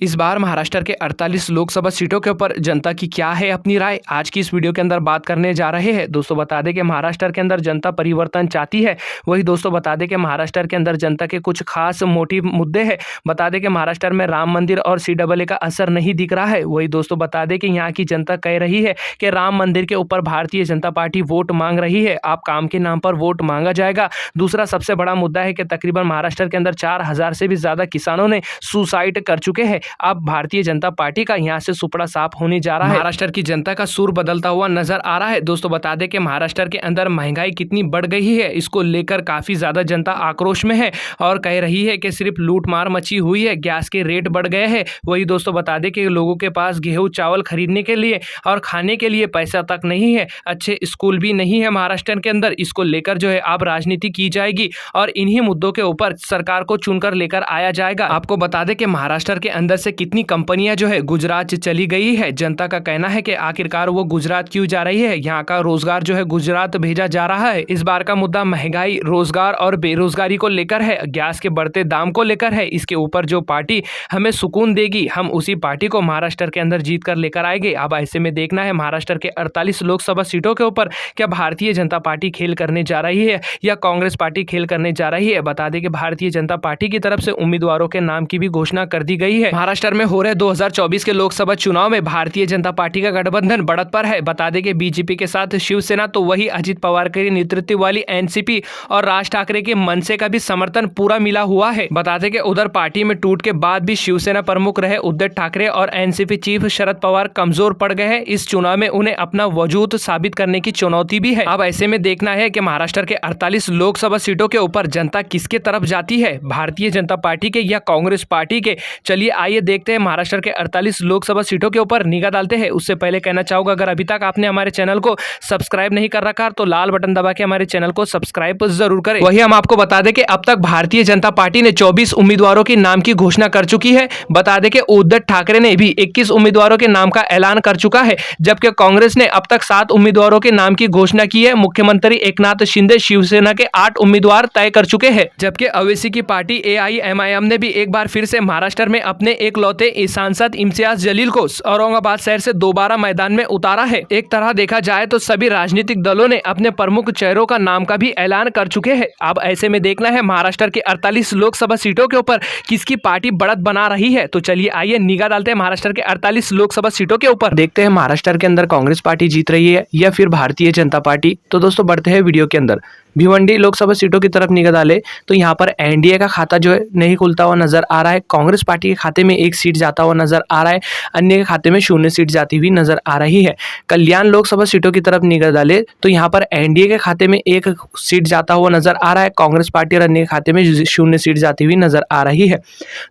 इस बार महाराष्ट्र के 48 लोकसभा सीटों के ऊपर जनता की क्या है अपनी राय, आज की इस वीडियो के अंदर बात करने जा रहे हैं। दोस्तों बता दें कि महाराष्ट्र के अंदर जनता परिवर्तन चाहती है। वही दोस्तों बता दें कि महाराष्ट्र के अंदर जनता के कुछ खास मोटी मुद्दे हैं। बता दें कि महाराष्ट्र में राम मंदिर और CAA का असर नहीं दिख रहा है। वही दोस्तों बता दें कि यहाँ की जनता कह रही है कि राम मंदिर के ऊपर भारतीय जनता पार्टी वोट मांग रही है। आप काम के नाम पर वोट मांगा जाएगा। दूसरा सबसे बड़ा मुद्दा है कि तकरीबन महाराष्ट्र के अंदर 4000 से भी ज्यादा किसानों ने सुसाइड कर चुके हैं। अब भारतीय जनता पार्टी का यहां से सुपड़ा साफ होने जा रहा है। महाराष्ट्र की जनता का सुर बदलता हुआ नजर आ रहा है। दोस्तों बता दें कि महाराष्ट्र के अंदर महंगाई कितनी बढ़ गई है, इसको लेकर काफी ज्यादा जनता आक्रोश में है और कह रही है कि सिर्फ लूट मार मची हुई है, गैस के रेट बढ़ गए हैं। वही दोस्तों बता दें कि लोगों के पास गेहूं चावल खरीदने के लिए और खाने के लिए पैसा तक नहीं है, अच्छे स्कूल भी नहीं है महाराष्ट्र के अंदर। इसको लेकर जो है अब राजनीति की जाएगी और इन्हीं मुद्दों के ऊपर सरकार को चुनकर लेकर आया जाएगा। आपको बता दें कि महाराष्ट्र के अंदर से कितनी कंपनियां जो है गुजरात चली गई है। जनता का कहना है कि आखिरकार वो गुजरात क्यों जा रही है, यहाँ का रोजगार जो है गुजरात भेजा जा रहा है। इस बार का मुद्दा महंगाई, रोजगार और बेरोजगारी को लेकर है, गैस के बढ़ते दाम को लेकर है। इसके ऊपर जो पार्टी हमें सुकून देगी, हम उसी पार्टी को महाराष्ट्र के अंदर जीत कर लेकर आएंगे। अब ऐसे में देखना है महाराष्ट्र के 48 लोकसभा सीटों के ऊपर क्या भारतीय जनता पार्टी खेल करने जा रही है या कांग्रेस पार्टी खेल करने जा रही है। बता दें कि भारतीय जनता पार्टी की तरफ से उम्मीदवारों के नाम की भी घोषणा कर दी गई है। महाराष्ट्र में हो रहे 2024 के लोकसभा चुनाव में भारतीय जनता पार्टी का गठबंधन बढ़त पर है। बता दें कि बीजेपी के साथ शिवसेना, तो वही अजित पवार के नेतृत्व वाली एनसीपी और राज ठाकरे के मनसे का भी समर्थन पूरा मिला हुआ है। बता दें कि उधर पार्टी में टूट के बाद भी शिवसेना प्रमुख रहे उद्धव ठाकरे और एनसीपी चीफ शरद पवार कमजोर पड़ गए हैं। इस चुनाव में उन्हें अपना वजूद साबित करने की चुनौती भी है। अब ऐसे में देखना है कि महाराष्ट्र के 48 लोकसभा सीटों के ऊपर जनता किसके तरफ जाती है, भारतीय जनता पार्टी के या कांग्रेस पार्टी के। चलिए आइए देखते हैं महाराष्ट्र के 48 लोकसभा सीटों के ऊपर निगाह डालते हैं। उससे पहले कहना चाहूंगा, अगर अभी तक आपने हमारे चैनल को सब्सक्राइब नहीं कर रखा तो लाल बटन दबा के हमारे चैनल को सब्सक्राइब जरूर करें। वही हम आपको बता दें कि अब तक भारतीय जनता पार्टी ने 24 उम्मीदवारों के नाम की घोषणा कर चुकी है। बता दें कि उद्धव ठाकरे ने भी 21 उम्मीदवारों के नाम का ऐलान कर चुका है, जबकि कांग्रेस ने अब तक 7 उम्मीदवारों के नाम की घोषणा की है। मुख्यमंत्री एकनाथ शिंदे शिवसेना के 8 उम्मीदवार तय कर चुके हैं, जबकि ओवैसी की पार्टी AIMIM ने भी एक बार फिर से महाराष्ट्र में अपने एकलौते सांसद इम्तियाज जलील को औरंगाबाद शहर से दोबारा मैदान में उतारा है। एक तरह देखा जाए तो सभी राजनीतिक दलों ने अपने प्रमुख चेहरों का नाम का भी ऐलान कर चुके हैं। अब ऐसे में देखना है महाराष्ट्र के 48 लोकसभा सीटों के ऊपर किसकी पार्टी बढ़त बना रही है। तो चलिए आइए निगाह डालते हैं महाराष्ट्र के 48 लोकसभा सीटों के ऊपर। देखते हैं महाराष्ट्र के अंदर कांग्रेस पार्टी जीत रही है या फिर भारतीय जनता पार्टी। तो दोस्तों बढ़ते हैं वीडियो के अंदर। भिवंडी लोकसभा सीटों की तरफ निगाह डाले तो यहाँ पर एनडीए का खाता जो है नहीं खुलता हुआ नजर आ रहा है। कांग्रेस पार्टी के खाते में 1 सीट जाता हुआ नजर आ रहा है, अन्य के खाते में 0 सीट जाती हुई नजर आ रही है। कल्याण लोकसभा सीटों की तरफ निगाह डाले तो यहाँ पर एनडीए के खाते में 1 सीट जाता हुआ नजर आ रहा है, कांग्रेस पार्टी और अन्य के खाते में 0 सीट जाती हुई नजर आ रही है।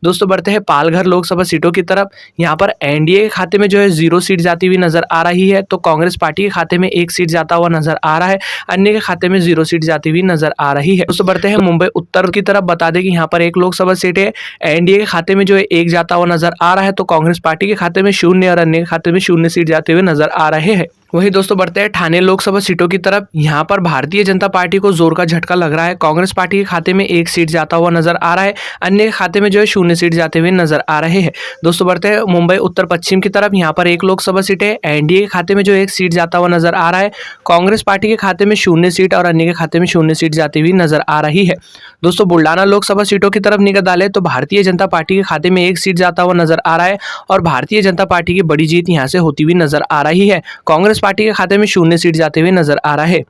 दोस्तों बढ़ते हैं पालघर लोकसभा सीटों की तरफ। यहाँ पर एनडीए के खाते में जो है 0 सीट जाती हुई नजर आ रही है, तो कांग्रेस पार्टी के खाते में 1 सीट जाता हुआ नजर आ रहा है, अन्य के खाते में 0 सीट जाती हुई नजर आ रही है। दोस्तों बढ़ते हैं मुंबई उत्तर की तरफ। बता दें कि यहाँ पर 1 लोकसभा सीट है, एनडीए के खाते में जो है 1 जाता हुआ नजर आ रहा है, तो कांग्रेस पार्टी के खाते में 0 और अन्य के खाते में 0 सीट जाते हुए नजर आ रहे हैं। वही दोस्तों बढ़ते हैं ठाणे लोकसभा सीटों की तरफ। यहाँ पर भारतीय जनता पार्टी को जोर का झटका लग रहा है। कांग्रेस पार्टी के खाते में 1 सीट जाता हुआ नजर आ रहा है, अन्य के खाते में जो है 0 सीट जाते हुए नजर आ रहे हैं। दोस्तों बढ़ते हैं मुंबई उत्तर पश्चिम की तरफ। यहाँ पर 1 लोकसभा सीट है, एनडीए के खाते में जो 1 सीट जाता हुआ नजर आ रहा है, कांग्रेस पार्टी के खाते में 0 सीट और अन्य के खाते में 0 सीट जाती हुई नजर आ रही है। दोस्तों बुल्डाना लोकसभा सीटों की तरफ निगाह डाले तो भारतीय जनता पार्टी के खाते में 1 सीट जाता हुआ नजर आ रहा है और भारतीय जनता पार्टी की बड़ी जीत यहाँ से होती हुई नजर आ रही है। कांग्रेस पार्टी के खाते में 0 सीट जाते हुए नजर आ रहा है।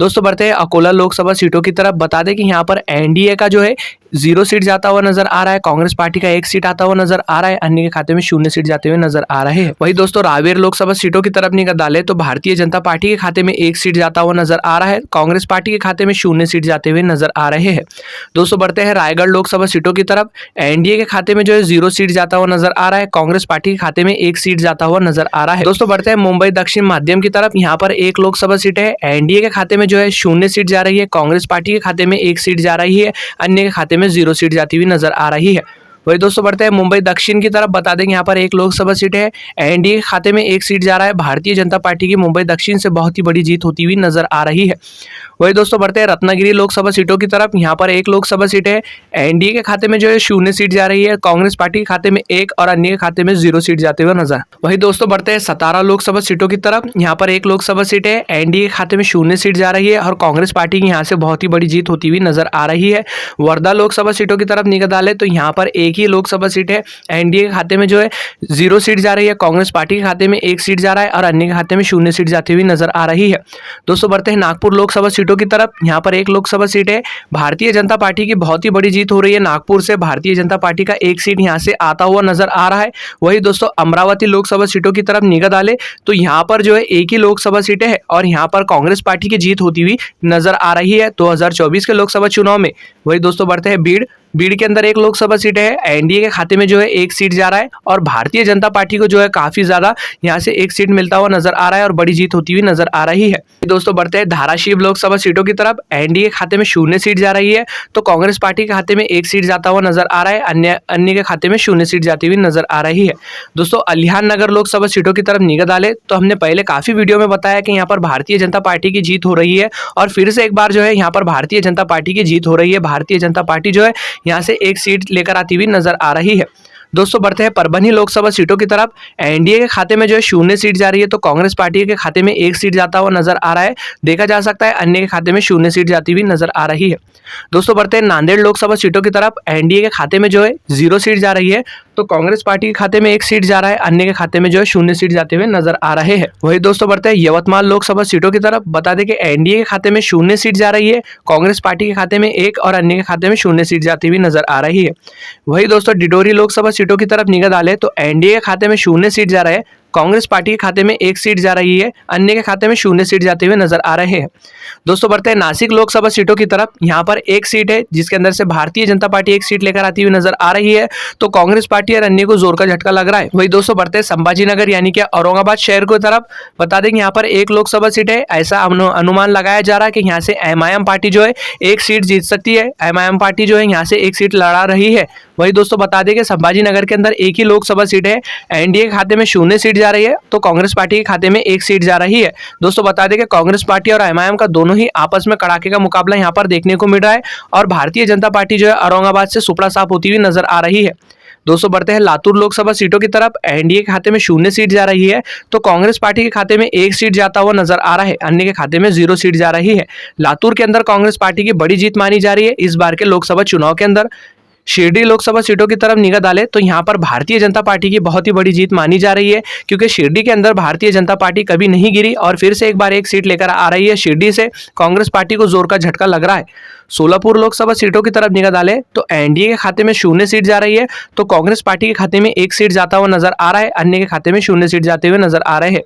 दोस्तों बढ़ते हैं अकोला लोकसभा सीटों की तरफ। बता दें कि यहाँ पर एनडीए का जो है 0 सीट जाता हुआ नजर आ रहा है, कांग्रेस पार्टी का 1 सीट आता हुआ नजर आ रहा है, अन्य के खाते में 0 सीट जाते हुए नजर आ रहे हैं। वही दोस्तों रावेर लोकसभा सीटों की तरफ निगाह डाले तो भारतीय जनता पार्टी के खाते में 1 सीट जाता हुआ नजर आ रहा है, कांग्रेस पार्टी के खाते में 0 सीट जाते हुए नजर आ रहे हैं। दोस्तों बढ़ते हैं रायगढ़ लोकसभा सीटों की तरफ। एनडीए के खाते में जो है 0 सीट जाता हुआ नजर आ रहा है, कांग्रेस पार्टी के खाते में 1 सीट जाता हुआ नजर आ रहा है। दोस्तों बढ़ते हैं मुंबई दक्षिण माध्यम की तरफ। यहाँ पर 1 लोकसभा सीट है, एनडीए के खाते में जो है 0 सीट जा रही है, कांग्रेस पार्टी के खाते में 1 सीट जा रही है, अन्य के खाते में 0 सीट जाती हुई नजर आ रही है। वही दोस्तों बढ़ते हैं मुंबई दक्षिण की तरफ, बता दें यहाँ पर एक लोकसभा सीट है, एनडीए के खाते में एक सीट जा रहा है। भारतीय जनता पार्टी की मुंबई दक्षिण से बहुत ही बड़ी जीत होती हुई नजर आ रही है। वही दोस्तों बढ़ते हैं रत्नागिरी लोकसभा सीटों की तरफ, यहाँ पर एक लोकसभा सीट है, एनडीए के खाते में जो है 0 सीट जा रही है, कांग्रेस पार्टी के खाते में 1 और अन्य के खाते में 0 सीट जाते हुए नजर। वही दोस्तों बढ़ते हैं सतारा लोकसभा सीटों की तरफ, यहाँ पर एक लोकसभा सीट है, एनडीए के खाते में 0 सीट जा रही है और कांग्रेस पार्टी की यहाँ से बहुत ही बड़ी जीत होती हुई नजर आ रही है। वर्धा लोकसभा सीटों की तरफ निगाह डालें तो यहाँ पर एक ही लोकसभा सीट है, एनडीए के खाते में जो है 0 सीट जा रही है, कांग्रेस पार्टी के खाते में 1 सीट जा रहा है और अन्य के खाते में 0 सीट जाती हुई नजर आ रही है। दोस्तों बढ़ते हैं नागपुर लोकसभा सीटों की तरफ, यहाँ पर एक लोकसभा सीट है, भारतीय जनता पार्टी की बहुत ही बड़ी जीत हो रही है। नागपुर से भारतीय जनता पार्टी का 1 सीट यहाँ से आता हुआ नजर आ रहा है। वही दोस्तों अमरावती लोकसभा सीटों की तरफ निगाह डालें तो यहाँ पर जो है एक ही लोकसभा सीट है और यहाँ पर कांग्रेस पार्टी की जीत होती हुई नजर आ रही है 2024 के लोकसभा चुनाव में। वही दोस्तों बढ़ते हैं बीड़ के अंदर एक लोकसभा सीट है, एनडीए के खाते में जो है 1 सीट जा रहा है और भारतीय जनता पार्टी को जो है काफी ज्यादा यहाँ से 1 सीट मिलता हुआ नजर आ रहा है और बड़ी जीत होती हुई नजर आ रही है। दोस्तों बढ़ते हैं धाराशिव लोकसभा सीटों की तरफ, एनडीए खाते में 0 सीट जा रही है तो कांग्रेस पार्टी के खाते में 1 सीट जाता हुआ नजर आ रहा है, अन्य के खाते में 0 सीट जाती हुई नजर आ रही है। दोस्तों अलिहान नगर लोकसभा सीटों की तरफ निगाह डालें तो हमने पहले काफी वीडियो में बताया कि यहाँ पर भारतीय जनता पार्टी की जीत हो रही है और फिर से एक बार जो है यहाँ पर भारतीय जनता पार्टी की जीत हो रही है। भारतीय जनता पार्टी जो है यहाँ से 1 सीट लेकर आती हुई नजर आ रही है। दोस्तों बढ़ते हैं परभनी लोकसभा सीटों की तरफ, एनडीए के खाते में जो है 0 सीट जा रही है तो कांग्रेस पार्टी के खाते में 1 सीट जाता हुआ नजर आ रहा है, देखा जा सकता है अन्य के खाते में 0 सीट जाती हुई नजर आ रही है। दोस्तों बढ़ते हैं नांदेड़ लोकसभा सीटों की तरफ, एनडीए के खाते में जो है 0 सीट जा रही है तो कांग्रेस पार्टी के खाते में 1 सीट जा रहा है, अन्य के खाते में जो है 0 सीट जाते हुए नजर आ रहे हैं। वही दोस्तों बढ़ते हैं यवतमाल लोकसभा सीटों की तरफ, बता दें कि एनडीए के खाते में 0 सीट जा रही है, कांग्रेस पार्टी के खाते में 1 और अन्य के खाते में 0 सीट जाती हुई नजर आ रही है। वही दोस्तों डिडोरी लोकसभा सीटों की तरफ निगाह डालें तो एनडीए के खाते में 0 सीट जा रहा है, कांग्रेस पार्टी के खाते में 1 सीट जा रही है, अन्य के खाते में 0 सीट जाते हुए नजर आ रहे हैं। दोस्तों बढ़ते हैं नासिक लोकसभा सीटों की तरफ, यहाँ पर 1 सीट है जिसके अंदर से भारतीय जनता पार्टी 1 सीट लेकर आती हुई नजर आ रही है तो कांग्रेस पार्टी और अन्य को जोर का झटका लग रहा है। वही दोस्तों बढ़ते हैं संभाजीनगर यानी कि औरंगाबाद शहर की तरफ, बता दें यहाँ पर 1 लोकसभा सीट है, ऐसा अनुमान लगाया जा रहा है कि यहाँ से एमआईएम पार्टी जो है 1 सीट जीत सकती है। एमआईएम पार्टी जो है यहाँ से 1 सीट लड़ा रही है। वही दोस्तों बता दें कि संभाजीनगर के अंदर एक ही लोकसभा सीट है, एनडीए के खाते में 0 सीट जा रही है तो कांग्रेस पार्टी के खाते में 1 सीट जा रही है। दोस्तों बता दें कि कांग्रेस पार्टी और एमआईएम का दोनों ही आपस में कड़ाके का मुकाबला यहाँ पर देखने को मिल रहा है और भारतीय जनता पार्टी जो है औरंगाबाद से सुपड़ा साफ होती हुई नजर आ रही है। दोस्तों बढ़ते हैं लातूर लोकसभा सीटों की तरफ, एनडीए के खाते में 0 सीट जा रही है तो कांग्रेस पार्टी के खाते में 1 सीट जाता हुआ नजर आ रहा है, अन्य के खाते में 0 सीट जा रही है। लातूर के अंदर कांग्रेस पार्टी की बड़ी जीत मानी जा रही है इस बार के लोकसभा चुनाव के अंदर। शिरडी लोकसभा सीटों की तरफ निगाह डालें तो यहाँ पर भारतीय जनता पार्टी की बहुत ही बड़ी जीत मानी जा रही है क्योंकि शिरडी के अंदर भारतीय जनता पार्टी कभी नहीं गिरी और फिर से एक बार 1 सीट लेकर आ रही है। शिरडी से कांग्रेस पार्टी को जोर का झटका लग रहा है। सोलापुर लोकसभा सीटों की तरफ निगाह डालें तो एनडीए के खाते में 0 सीट जा रही है तो कांग्रेस पार्टी के खाते में 1 सीट जाता हुआ नजर आ रहा है, अन्य के खाते में 0 सीट जाते हुए नजर आ रहे हैं।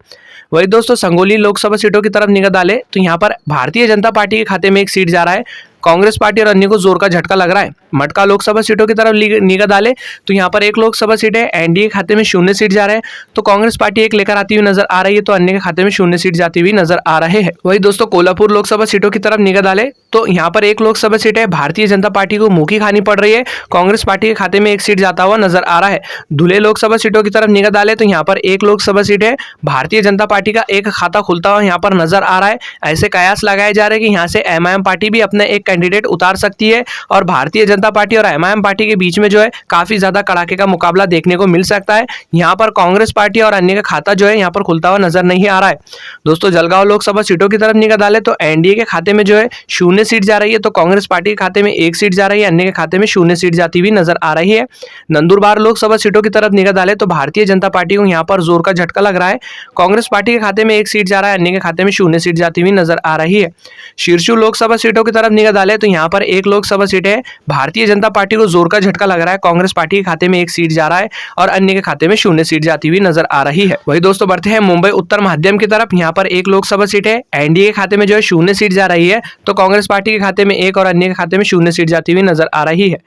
वही दोस्तों संगोली लोकसभा सीटों की तरफ निगाह डालें तो यहाँ पर भारतीय जनता पार्टी के खाते में 1 सीट जा रहा है, कांग्रेस पार्टी और अन्य को जोर का झटका लग रहा है। मटका लोकसभा सीटों की तरफ निगाह डालें तो यहाँ पर 1 लोकसभा सीट है, एनडीए खाते में 0 सीट जा रहे हैं तो कांग्रेस पार्टी 1 लेकर आती हुई नजर आ रही है तो अन्य के खाते में 0 सीट जाती हुई नजर आ रहे हैं। वही दोस्तों कोल्हापुर लोकसभा सीटों की तरफ निगाह डालें तो यहाँ पर 1 लोकसभा सीट है, भारतीय जनता पार्टी को मुंह की खानी पड़ रही है, कांग्रेस पार्टी के खाते में 1 सीट जाता हुआ नजर आ रहा है। धुले लोकसभा सीटों की तरफ निगाह डालें तो यहाँ पर 1 लोकसभा सीट है, भारतीय जनता पार्टी का एक खाता खुलता हुआ यहाँ पर नजर आ रहा है। ऐसे कयास लगाए जा रहे हैं कि यहाँ से एमआईएम पार्टी भी अपने एक कैंडिडेट उतार सकती है और भारतीय जनता पार्टी और एमआईएम पार्टी के बीच में जो है काफी ज्यादा कड़ाके का मुकाबला देखने को मिल सकता है। यहाँ पर कांग्रेस पार्टी और अन्य का खाता जो है यहाँ पर खुलता हुआ नजर नहीं आ रहा है। दोस्तों जलगांव लोकसभा सीटों की तरफ निगाह डालें तो एनडीए के खाते में जो है 0 सीट जा रही है तो कांग्रेस पार्टी के खाते में 1 सीट जा रही है, अन्य के खाते में 0 सीट जाती हुई नजर आ रही है। नंदुरबार लोकसभा सीटों की तरफ निगाह डालें तो भारतीय जनता पार्टी को यहाँ पर जोर का झटका लग रहा है, कांग्रेस पार्टी के खाते में 1 सीट जा रहा है, अन्य के खाते में 0 सीट जाती हुई नजर आ रही है। शीर्षु लोकसभा सीटों की तरफ निगाह डालें तो यहाँ पर 1 लोकसभा सीट है, भारतीय जनता पार्टी को जोर का झटका लग रहा है, कांग्रेस पार्टी के खाते में 1 सीट जा रहा है और अन्य के खाते में 0 सीट जाती हुई नजर आ रही है। वही दोस्तों बढ़ते हैं मुंबई उत्तर माध्यम की तरफ, यहाँ पर 1 लोकसभा सीट है, एनडीए के खाते में जो है 0 सीट जा रही है तो कांग्रेस पार्टी के खाते में 1 और अन्य के खाते में 0 सीट जाती हुई नजर आ रही है।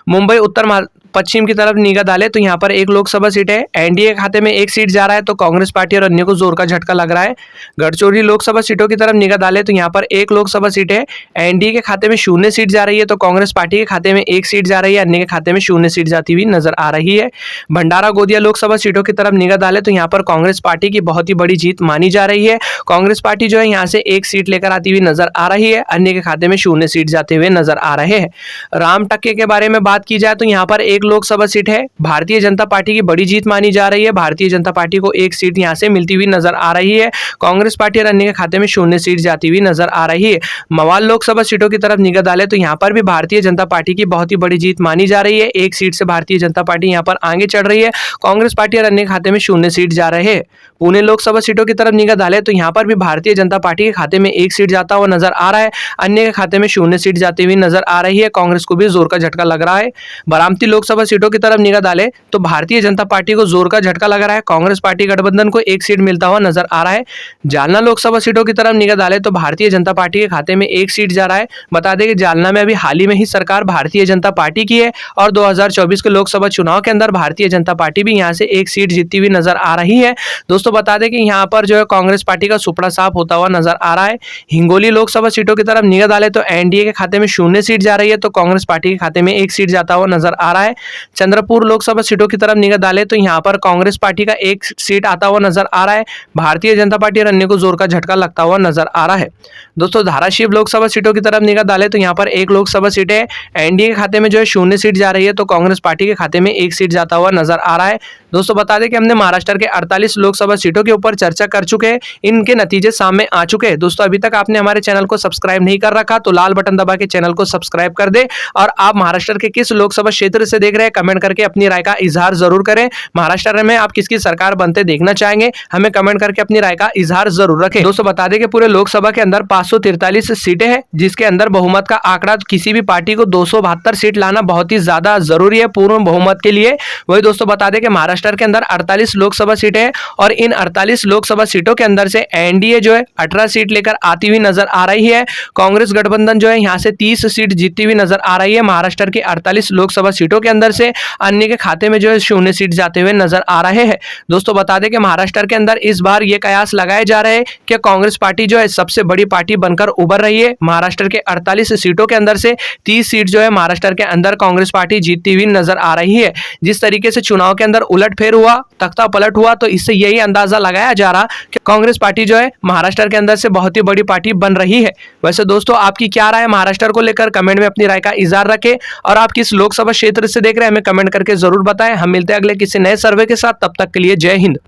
मुंबई उत्तर पश्चिम की तरफ निगाह डालें तो यहाँ पर एक लोकसभा सीट है, एनडीए के खाते में एक सीट जा रहा है तो कांग्रेस पार्टी और अन्य को जोर का झटका लग रहा है। गढ़चिरौली लोकसभा सीटों की तरफ निगाह डालें तो यहाँ पर एक लोकसभा सीट है, एनडीए के खाते में 0 सीट जा रही है तो कांग्रेस पार्टी के खाते में 1 सीट जा रही है, अन्य के खाते में 0 सीट जाती हुई नजर आ रही है। भंडारा गोंदिया लोकसभा सीटों की तरफ निगाह डालें तो यहाँ पर कांग्रेस पार्टी की बहुत ही बड़ी जीत मानी जा रही है। कांग्रेस पार्टी जो है यहाँ से 1 सीट लेकर आती हुई नजर आ रही है, अन्य के खाते में 0 सीट जाते हुए नजर आ रहे हैं। रामटक्के के बारे में बात की जाए तो यहाँ पर एक लोकसभा सीट है, भारतीय जनता पार्टी की बड़ी जीत मानी जा रही है। भारतीय जनता पार्टी को 1 सीट यहाँ से मिलती हुई नजर आ रही है, कांग्रेस पार्टी और अन्य के खाते में 0 सीट जाती हुई नजर आ रही है। मवाल लोकसभा सीटों की तरफ निगाह डालें तो यहाँ पर भी भारतीय जनता पार्टी की बहुत ही बड़ी जीत मानी जा रही है। 1 सीट से भारतीय जनता पार्टी यहाँ पर आगे चढ़ रही है, कांग्रेस पार्टी और अन्य के खाते में 0 सीट जा रहे हैं। पुणे लोकसभा सीटों की तरफ निगाह डालें तो यहाँ पर भी भारतीय जनता पार्टी के खाते में 1 सीट जाता हुआ नजर आ रहा है, अन्य के खाते में 0 सीट जाती हुई नजर आ रही है। कांग्रेस को भी जोर का झटका लग रहा है। बारामती लोकसभा सीटों की तरफ निगाह डालें तो भारतीय जनता पार्टी को जोर का झटका लग रहा है, कांग्रेस पार्टी गठबंधन को 1 सीट मिलता हुआ नजर आ रहा है। जालना लोकसभा सीटों की तरफ निगाह डालें तो भारतीय जनता पार्टी के खाते में 1 सीट जा रहा है। बता दें कि जालना में अभी हाल ही में ही सरकार भारतीय जनता पार्टी की है और 2024 के लोकसभा चुनाव के अंदर भारतीय जनता पार्टी भी यहाँ से 1 सीट जीतती हुई नजर आ रही है। दोस्तों बता दें कि यहाँ पर जो है कांग्रेस पार्टी का सुपड़ा साफ होता हुआ नजर आ रहा है। हिंगोली लोकसभा सीटों की तरफ निगाह डालें तो एनडीए के खाते में 0 सीट जा रही है तो कांग्रेस पार्टी के खाते में 1 सीट जाता हुआ नजर आ रहा है। चंद्रपुर लोकसभा सीटों की तरफ निगाह डालें तो यहाँ पर कांग्रेस पार्टी का 1 सीट आता हुआ नजर आ रहा है, भारतीय जनता पार्टी और अन्य को जोर का झटका लगता हुआ नजर आ रहा है। दोस्तों धाराशिव लोकसभा सीटों की तरफ निगाह डालें तो यहाँ पर एक लोकसभा सीट है, एनडीए के खाते में जो है 0 सीट जा रही है तो कांग्रेस पार्टी के खाते में 1 सीट जाता हुआ नजर आ रहा है। दोस्तों बता दें कि हमने महाराष्ट्र के 48 लोकसभा सीटों के ऊपर चर्चा कर चुके हैं, इनके नतीजे सामने आ चुके हैं। दोस्तों अभी तक आपने हमारे चैनल को सब्सक्राइब नहीं कर रखा तो लाल बटन दबा के चैनल को सब्सक्राइब कर दे और आप महाराष्ट्र के किस लोकसभा क्षेत्र से देख रहे हैं कमेंट करके अपनी राय का इजहार जरूर करें। महाराष्ट्र में आप किसकी सरकार बनते देखना चाहेंगे हमें कमेंट करके अपनी राय का इजहार जरूर रखें। दोस्तों बता दें कि पूरे लोकसभा के अंदर 543 सीटें हैं, जिसके अंदर बहुमत का आंकड़ा किसी भी पार्टी को 272 सीट लाना बहुत ही ज्यादा जरूरी है पूर्ण बहुमत के लिए। वही दोस्तों बता दें कि महाराष्ट्र के अंदर 48 लोकसभा सीटें हैं और इन 48 लोकसभा सीटों के अंदर से एनडीए जो है 18 सीट लेकर आती हुई नजर आ रही है। कांग्रेस गठबंधन जो है यहाँ से 30 सीट जीतती हुई नजर आ रही है। महाराष्ट्र की 48 लोकसभा सीटों के अंदर से अन्य के खाते में जो है 0 सीट जाते हुए नजर आ रहे हैं। दोस्तों बता दें कि महाराष्ट्र के अंदर इस बार ये कयास लगाए जा रहे हैं कि कांग्रेस पार्टी जो है सबसे बड़ी पार्टी बनकर उभर रही है। महाराष्ट्र के 48 सीटों के अंदर से 30 सीट जो है महाराष्ट्र के अंदर कांग्रेस पार्टी जीतती हुई नजर आ रही है। जिस तरीके से चुनाव के अंदर उलटफेर हुआ, तख्ता पलट हुआ, तो इससे यही अंदाजा लगाया जा रहा कि कांग्रेस पार्टी जो है महाराष्ट्र के अंदर से बहुत ही बड़ी पार्टी बन रही है। वैसे दोस्तों आपकी क्या राय है महाराष्ट्र को लेकर कमेंट में अपनी राय का इजहार रखें और आप किस लोकसभा क्षेत्र से देख रहे हैं हमें कमेंट करके जरूर बताएं। हम मिलते हैं अगले किसी नए सर्वे के साथ, तब तक के लिए जय हिंद।